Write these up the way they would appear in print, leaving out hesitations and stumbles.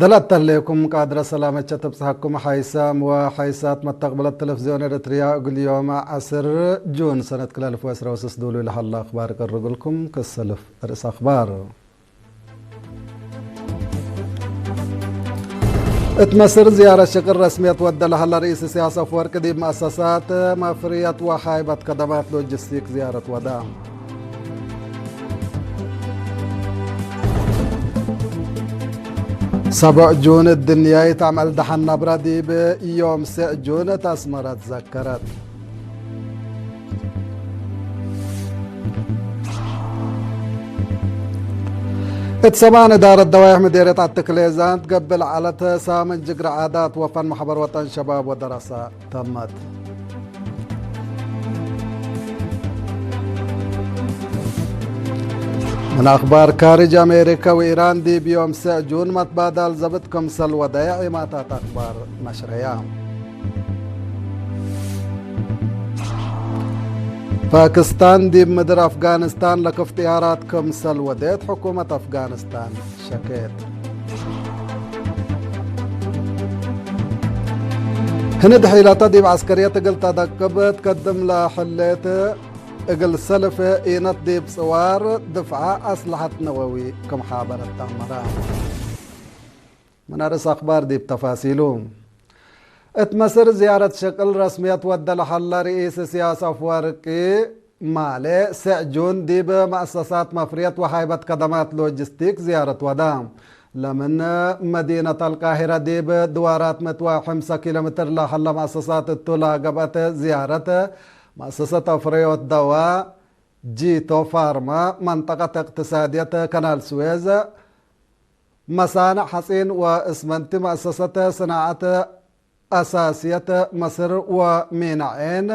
دلت لكم قادر سلامة تبصحكم حيسام وحيسات مستقبل التلفزيون الرياء اليوم 10 جون سنة كل 2016 دولو لها الله أخبارك الرجلكم كالسلف رئيس أخبار اتمسر زيارة شكل رسمية تودى لها رئيس سياسة فورك دي مؤسسات مفرية وحايبة خدمات لوجستيك زيارة وداع 7 جون الدنيا تعمل دحن نبردي بيوم 6 جون تسمرت ذكرت اتسمان إدارة دوائح مديرية التكليزان تقبل على تسامن جقر عادات وفن محبر وطن شباب ودراسة تمت من أخبار خارج أمريكا وإيران دي بيوم 6 جون متبادل زبطكم سل ودايع ماتت أخبار نشرية باكستان دي مدر أفغانستان لك افتياراتكم سل وديت حكومة أفغانستان شكيت هند حيلة دي بعسكرية قلت تدقبت قدم لحليت اقل سلف اينت دي بصوار دفعة أسلحة نووي كم حابر التعمران من أرس أخبار دي بتفاصيلهم اتمسر زيارة شكل رسمية ودى لحل رئيس سياسة فوركي مالي 6 جون دي بمؤسسات مفرية وحايبة خدمات لوجستيك زيارة ودام لمن مدينة القاهرة دي بدوارات متوا 5 كيلومتر لحل مؤسسات التولا قبت زيارة مؤسسة أفريو الدواء جيتو فارما منطقة اقتصادية كنال سويز مصانع حصين واسمنت مؤسسة صناعة أساسية مصر ومينعين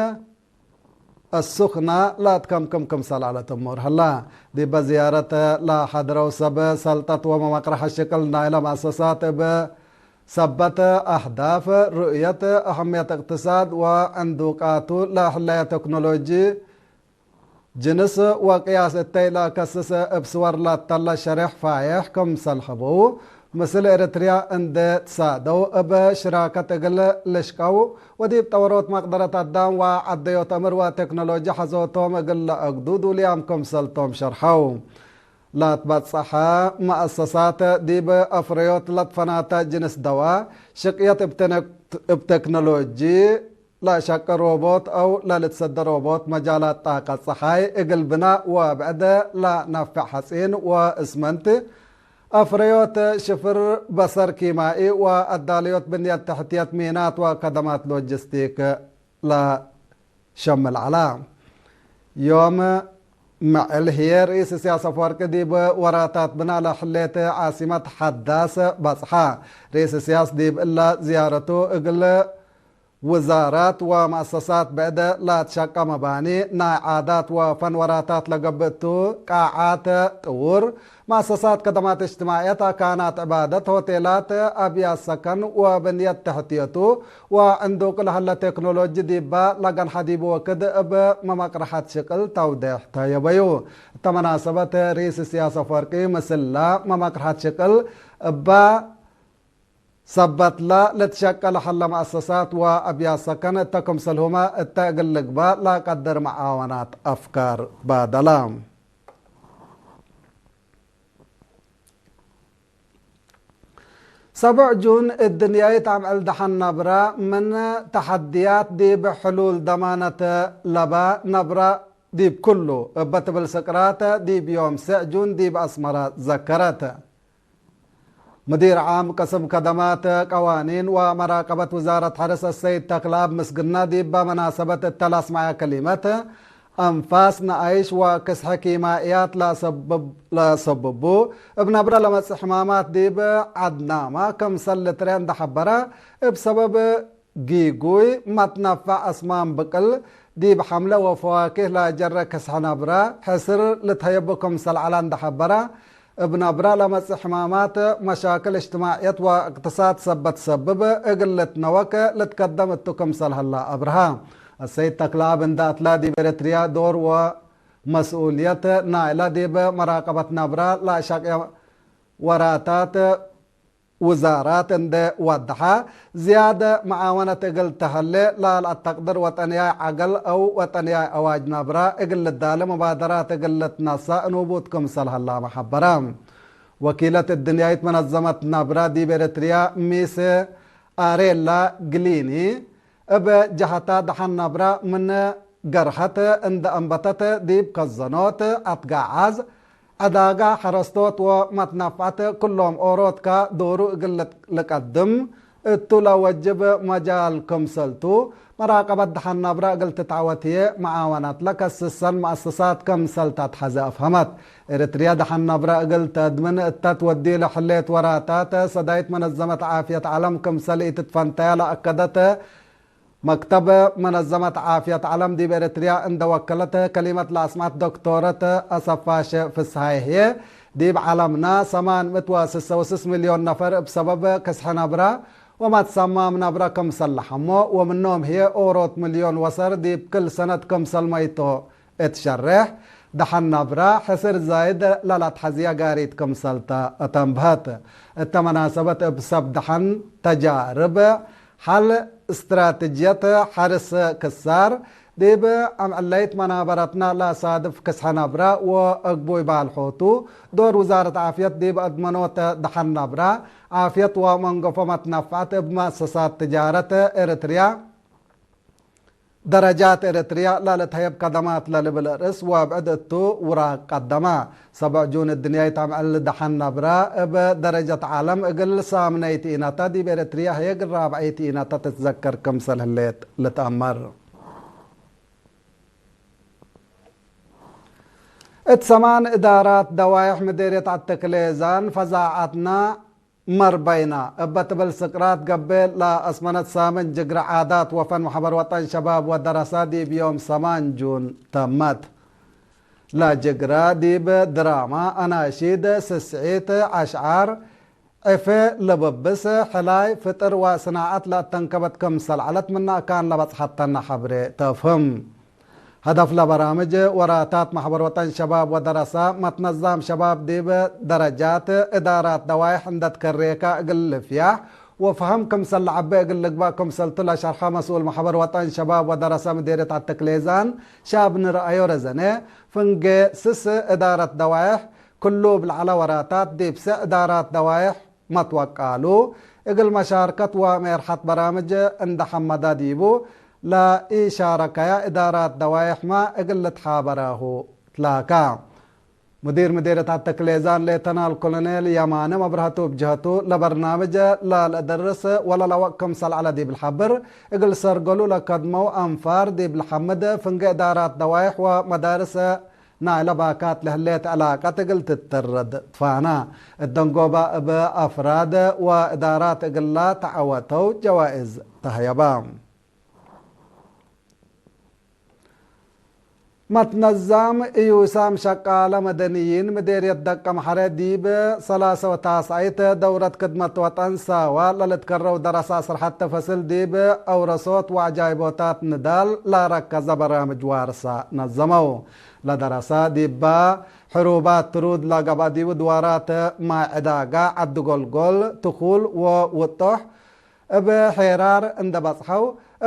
السخنة لا كم سال على تمور هلا دي بزيارة لا حضروا سب سلطة ومقرح الشكل نايلة مؤسسات سبت أهداف رؤية أهمية اقتصاد واندوقات لا حلاية تكنولوجي جنس وقياس التيلا كسس بسور لا تلا شرح فايح كم سلحبو مثل إريتريا عند تساعدو بشراكة قل لشكاو ودي بتوروت مقدرة الدام وعديو تمر وتكنولوجيا حزوتهم قل أقدود وليام كم سلطهم شرحو لا تبصحا مؤسسات دي بأفريوت لطفنات جنس دواء شقية بتكنولوجي لا شك روبوت أو لا لتصد روبوت مجالات طاقة صحاي اقل بناء وبعد لا نفع حسين واسمنت أفريوت شفر بصر كيمائي والداليوت بنية تحتية مينات وخدمات لوجستيك لا شم العلام يوم مع الهي رئيس سياسة فورك دي بوراتات بنا لحليت عاصمة حداث بصحة رئيس سياسة دي إلا زيارته اقل وزارات ومؤسسات بعد لا تشكى مباني عادات وفن وراتات لقبتو قاعات طور مؤسسات خدمات اجتماعية كانت عبادة هوتيلات أبيات سكن وبنية تحتيته وعنده كل هلا تكنولوجي ديبا لغن حديب وكد بمقرحات شكل توضيح تايبيو تمناسبة رئيس سياسة فرقي مسلا مقرحات شكل با سبت لا لتشكل حل مؤسسات وأبيات سكن تكم سلهما التاقل لقبا لا قدر معاونات أفكار بادلام 7 جون الدنيا تعمل دحن نبرة من تحديات دي بحلول ضمانة لبا نبرة دي بكله بتبل سكرات دي بيوم 6 جون دي بأسمرة ذكرت مدير عام قسم خدمات قوانين ومراقبة وزارة حرس السيد تقلاب مسقنا دي بمناسبة التلاس مع كلمة أنفاس نعيش وكسح كيمائيات لا سببو ابن أبرا لما حمامات دي بعدنامة كم سلترين دحبرة بسبب جيجوي ما تنفع أسمام بقل دي بحملة وفواكه لا جرى كسح نبرا حسر لتهيبكم سلعلان دحبرة ابن أبرا لما حمامات مشاكل اجتماعية واقتصاد سبب اقلت نوكة لتقدم التكم سلهلا أبرهام السيد تقلاب اندات لا دي بريتريا دور ومسؤولية نائلة دي بمراقبة نبرا لا شك وراتات وزارات اند وضحا زيادة معاونة اقل تهلي لا التقدر وطنياي عقل او وطنياي اواج نبرا اقل الدالة مبادرات اقل تنصى نوبوتكم صلح الله محبرام وكيلة الدنيا منظمة نبرا دي بريتريا ميس آريلا جليني اب جهتا دحن نبرا من قرحت اند انبتت ديب كالزنوت اتقاعز أداغا حرستوت ومتنفعت كلهم أوروتكا دورو قلت لقدم التولا وجب مجال كمسلتو مراقبة دحن نبرا قلت تعوتي معاونات لك السسن مؤسسات كمسلتات حزا أفهمت إريتريا دحن نبرا قلت أدمن التتودي لحليت وراتات صدايت منظمة عافية عالم كمسلئة تفنتالا أكدت مكتب منظمة عافية عالم دي بإريتريا عند وكلته كلمة لأسمعت دكتورة أصفاش في الصحيحية دي بعالمنا 866 مليون نفر بسبب كسح نبرة وما تسمى من نبرة كم سلحمو ومنهم هي أوروت مليون وصر دي بكل سنة كم سلميتو اتشرح دحن نبرة حسر زايد لا تحزيا قاريت كم سلطة أتنبهت التمناسبة بسبب دحن تجارب حل استراتيجية حرس كسار ديب ام عليت منابرتنا لا صادف كسح نبرا واقبوي بالحوتو دور وزارة عافية ديب ادمنوت دحن نبرا عافية ومنقفمت نفعت بمؤسسات تجارة اريتريا درجات إريتريا لا لتهيب قدمات للبلرس وبعدتو وراء قدما 7 جون الدنيا يتعمل دحن نبرا بدرجة عالم اقل سامنيت إيناتا دي بإريتريا هي اقل رابعيت إيناتا تتذكر كم سنة لتأمر اتسمان إدارات دوايح مديرية التكليزان فزاعتنا مربينا ابتبل سقراط قبل لا اسمنت سامن جقر عادات وفن محبر وطن شباب ودراسات دي بيوم 8 جون تمت لا جقرا دي بدراما اناشيد سسعيت اشعار عفة لببس حلاي فطر وصناعات لا تنكبت كم سلعلت منا كان لبس حتى نحبري تفهم هدف لبرامج وراتات محبر وطن شباب ودراسة متنظم شباب ديب درجات إدارات دوايح عندت كريكا قل فيها وفهم كم سل عبي قل لقبا كم سلطلة شرحة مسؤول محبر وطن شباب ودراسة مديرية التكليزان شاب نرأيو رزني فنج سس إدارة دوايح كله بالعلا وراتات ديب س إدارات دوايح متوقعلو اقل مشاركة وميرحة برامج عند حمدا ديبو لا إشارة يا إدارات دوايح ما اقلت حابراه تلاكا مديرية التكليزان ليتنا الكولونيل يمان مبرهتو بجهتو لبرنامج لا لدرس ولا لوكم سل على دي بالحبر اقل سرقلو لقدمو أنفار دي بالحمد فنق إدارات دوايح ومدارس نايلة باكات لهليت علاقة تقل تترد تفانا الدنقوبة بأفراد وإدارات اقلا تعوتو جوائز تهيبام متنظم يوسام شقالة مدنيين مديرية دقة محرة ديب 93 دورة خدمة وطن ساوى للتكرر دراسة صرحة فصل ديب أورصوت وعجايبوتات ندال لا ركز برامج وارسة نظمو لدراسة ديب حروبات ترود لقبا ديب دوارات مع عداقة عبد قول تخول ووطح بحيرار اندبصحو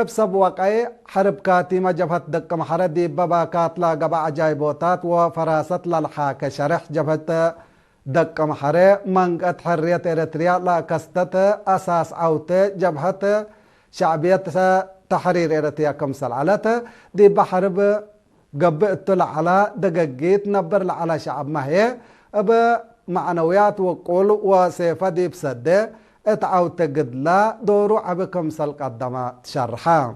بسب وقعي حرب كاتيمة جبهة دق محرد دي بباكات لا قبع عجايبوتات وفراست للحاك شرح جبهة دق محري منقت حرية إريتريا لا كستت أساس عوت جبهة شعبية تحرير إريتريا كمسل علت دي بحرب قبئت على دقاقيت نبر على شعب مهي بمعنويات وقول وسيفة دي بسده اتعاوت قدلا دورو عبكم سلق الدما تشرحا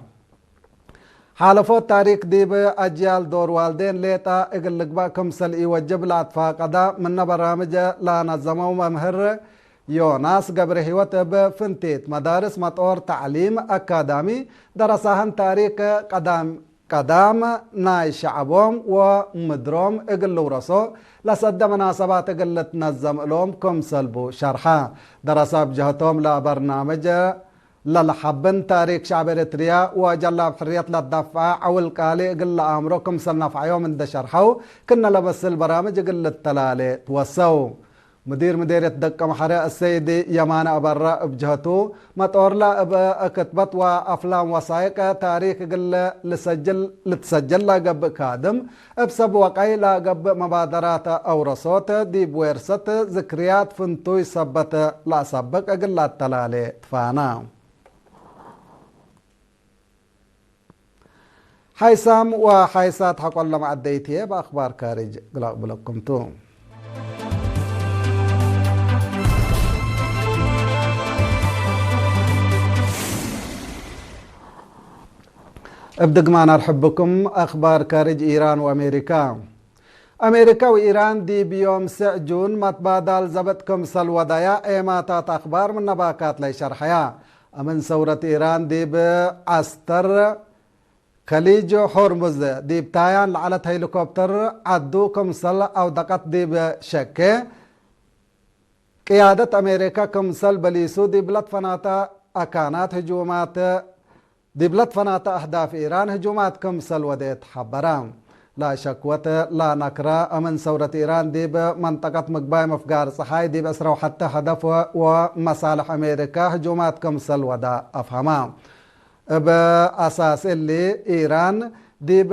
حالفو تاريخ ديب أجيال دور والدين ليتا اقلق باكم سل يوجب لاتفاق دا من برامج لا نظمو ممهر يوناس قبر هوت بفنتيت مدارس مطور تعليم أكاديمي درساهن تاريخ قدام ناي شعبهم ومدروم اقلو رسو لسد مناسبات اقلت نظم لهم كم سلبو شرحا دراسة بجهتهم لبرنامج للحبن تاريخ شعب إريتريا وجلاب حرية للدفع أو القالي قل أمركم سلنا في يوم من شرحو كنا لبس البرامج قل التلالي توسو مدير دقة محرق السيد يمان أبرا بجهته مطورلا كتبت وأفلام وثائق تاريخ قل لتسجل قب كادم بسب وقعي لا قب مبادرات أو رصوت دي بويرست ذكريات فنتوي سبت لا سبق قل لا تلالي تفانا حيسام وحيسات حق الله مع الديتيه بأخبار كارج قلق لكم توم ابدق معنا نحبكم أخبار كارج إيران وأمريكا وإيران دي بيوم سعجون متبادل زبطكم سلودايا إيماتات أخبار من نباكات لي شرحيا أمن ثورة إيران دي بعستر خليج هرمز دي بتايان لعلت هيليكوبتر عدوكم سل أو دقت دي بشكة قيادة أمريكا كمسل بليسو دي بلد فناتا أكانات هجومات دي بلد فناتا أهداف إيران هجومات كمسل وديت حبرام لا شكوة لا نكرة أمن ثورة إيران دي بمنطقة مقباي مفقار صحاي دي بأسروا حتى هدف ومصالح أمريكا هجومات كمسل ودا أفهمام بأساس اللي إيران دي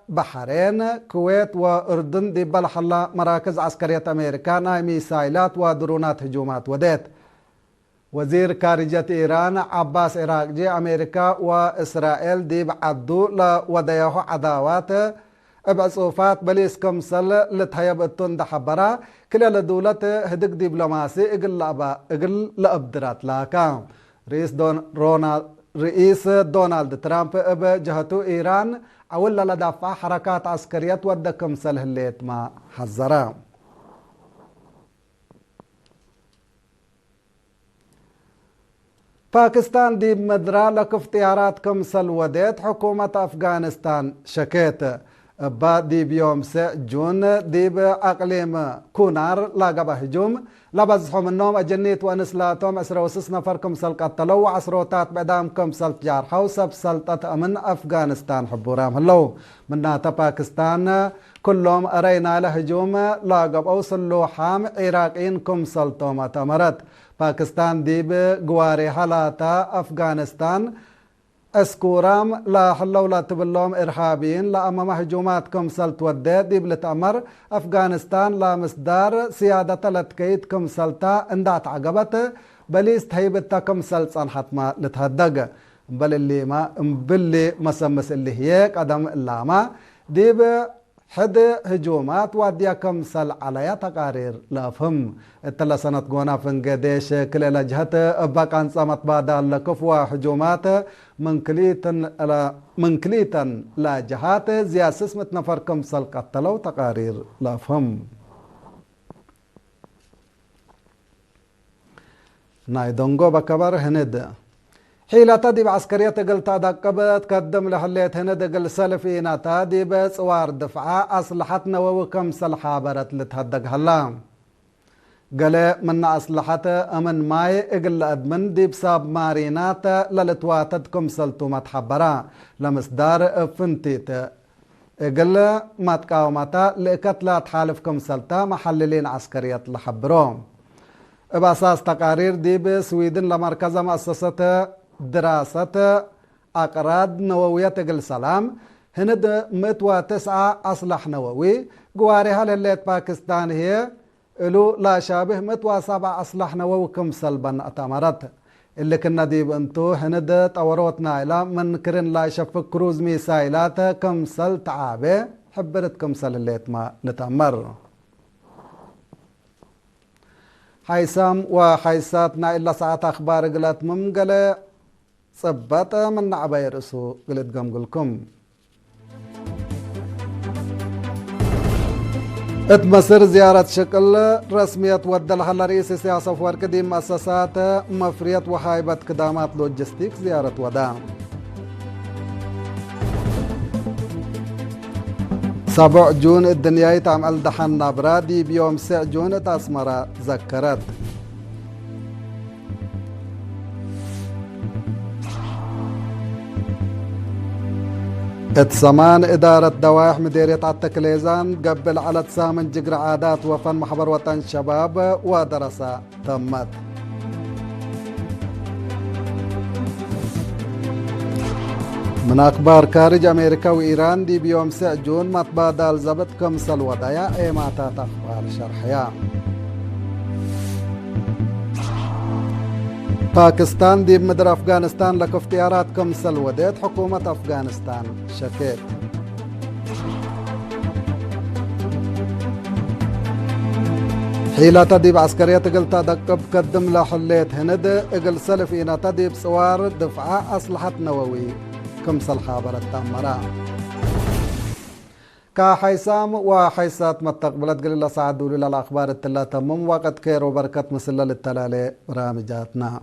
بحرين كويت وأردن دي بلحلا مراكز عسكرية أمريكا ناي ميسايلات ودرونات هجومات وديت وزير خارجية إيران عباس عراقجي أمريكا وإسرائيل دي بعدو لوديه عداوات بعصوفات بليس كمسل لتهيب التون حبرا كلا لدولة هدك دبلوماسي اقل لأبدرات لاكام رئيس دونالد ترامب بجهته إيران أولا لدفع حركات عسكرية ودى كمسل هليت ما حذرا باكستان دي مدرا لك افتيارات كمسل وديت حكومة أفغانستان شكيت دي بيوم جون دي بأقليم كونار لاقب هجوم لبزحهم النوم أجنيت وأنسلاتهم أسر وسس نفر كمسل قتلوا وعسروتات بعدام كمسل جارحوا سب سلطة أمن أفغانستان حبورام هلو مناتا باكستان كلهم أرينا لهجوم لاقب أوصلوا حام عراقين كمسل تومة أمرت باكستان دي بقواري حالاتا أفغانستان اسكورام لا حلو لا تبلوم إرهابيين لا أمام هجومات كمسل تودد دي بلتأمر أفغانستان لا مصدار سيادة لتكيت كمسلتا اندات عقبت بليست هيبتا كمسل صنحت ما لتهدق بل اللي ما باللي مسمس اللي هيك قدم اللاما دي حد هجومات واديا كمسل عليا تقارير لا فهم التلا سنة قونا فنقديش كل لجهة أبقى صامت بعد لكفوا هجومات من كليتا لا جهات زياس اسمت نفر كمسل قتلوا تقارير لا فهم نايدونغو بكبر هند حيلة تدي بعسكرية قلت دقبت قدم لحليت هند قل سلفينا تادي بصوار دفعة أصلحتنا وكم سلحة برت لتهدق هلام قال من أصلحت أمن ماي اقل أدمن دي بساب مارينات للتواتدكم سلطو متحبرا لمصدار فنتيت قال ما تقاومتا لقتلة تحالفكم سلطة محللين عسكرية لحبروم بأساس تقارير دي بسويدن لمركز مؤسسة دراسة أقراض نووية تقل سلام هند 109 أصلح نووي قواريها لليت باكستان هي إلو لا شابه 107 أصلح نووي كم سلبا أتمرت اللي كنا ديب انتو هند طوروتنا إلى من كرن لا شفك كروز ميسايلات كم سل تعابي حبرت كم سل الليت ما لتأمر حيسام وحيساتنا إلا ساعات أخبار قلت ممقلة صبت من عباي رسو قلت قمقلكم اتمسر زيارة شكل رسمية ودلها لرئيس سياسة فورك دي مؤسسات مفرية وحايبة قدامات لوجستيك زيارة ودام 7 جون الدنيا تعمل دحن نبرادي بيوم 9 جون تاسمرة ذكرت اتسمان إدارة دوائح مديرية التكليزان قبل على تسامن جقر عادات وفن محبر وطن شباب ودراسة تمت. من أخبار خارج أمريكا وإيران دي بيوم 9 جون متبادل زبط كمسل وضيع إيماتات أخبار شرحية. باكستان دي مدر أفغانستان لك اختيارات كمسل وديت حكومة أفغانستان شكيت. حيلة تديب عسكرية قلتا دقب قدم لحليت هند اقل سلفينا تديب سوار دفعة أسلحة نووي كمسل خابر التأمرا كحيسام وحيسات متقبلت قليل سعدوا للأخبار الثلاثة من وقت كيرو بركة مسلة للتلالي برامجاتنا.